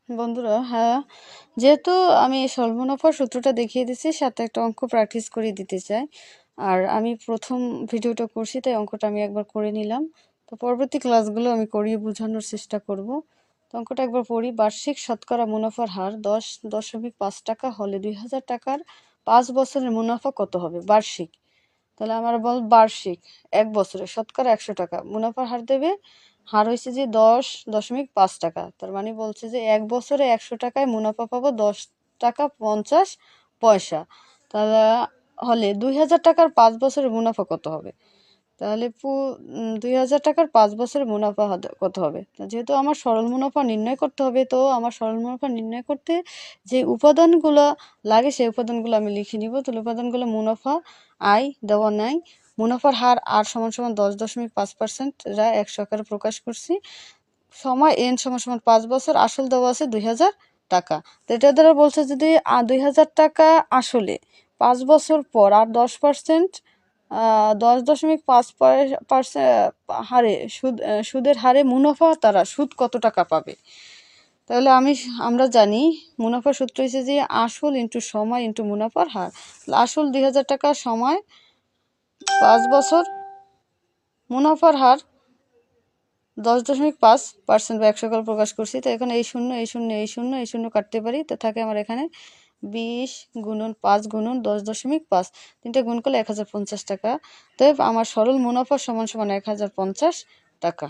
বন্ধুরা, হ্যাঁ, যেহেতু আমি সর্বমুনাফার সূত্রটা দেখিয়ে দিচ্ছি, সাথে একটা অঙ্ক প্র্যাকটিস করিয়ে দিতে চাই। আর আমি প্রথম ভিডিওটা করছি, তাই অঙ্কটা আমি একবার করে নিলাম। তো পরবর্তী ক্লাসগুলো আমি করিয়ে বোঝানোর চেষ্টা করব। তো অঙ্কটা একবার পড়ি। বার্ষিক শতকরা মুনাফার হার 10.5 টাকা হলে 2000 টাকার 5 বছরের মুনাফা কত হবে? বার্ষিক। তাহলে আমার বার্ষিক 1 বছরে শতকরা 100 টাকা মুনাফার হার দেবে। হার হয়েছে যে 10.5 টাকা। তার মানে বলছে যে 1 বছরে 100 টাকায় মুনাফা পাবো 10 টাকা 50 পয়সা। তাহলে হলে 2000 টাকার 5 বছরের মুনাফা কত হবে? তাহলে 2000 টাকার 5 বছরের মুনাফা কত হবে? যেহেতু আমার সরল মুনাফা নির্ণয় করতে হবে, তো আমার সরল মুনাফা নির্ণয় করতে যে উপাদানগুলো লাগে সেই উপাদানগুলো আমি লিখে নিব। তাহলে উপাদানগুলো মুনাফা আয় দেওয়া নাই, মুনাফার হার আর সমান সমান 10.5%, এরা 100 আকারে প্রকাশ করছি। সময় এন সমান সমান 5 বছর, আসল দেওয়া আছে 2000 টাকা। তো এটা দ্বারা বলছে যদি 2000 টাকা আসলে 5 বছর পর আর 10%, 10.5% হারে সুদের হারে মুনাফা, তারা সুদ কত টাকা পাবে? তাহলে আমরা জানি মুনাফার সূত্র হচ্ছে যে আসল ইন্টু সময় ইন্টু মুনাফার হার। আসল 2000 টাকা, সময় 5 বছর, মুনাফার হার 10.5% বা 100 করে প্রকাশ করছি। তো এখানে এই শূন্য এই শূন্য এই শূন্য এই শূন্য কাটতে পারি, তো থাকে আমার এখানে 20 গুণন 5 গুণন 10.5, তিনটে গুণ করলে 1050 টাকা। তো আমার সরল মুনাফা সমান সমান 1050 টাকা।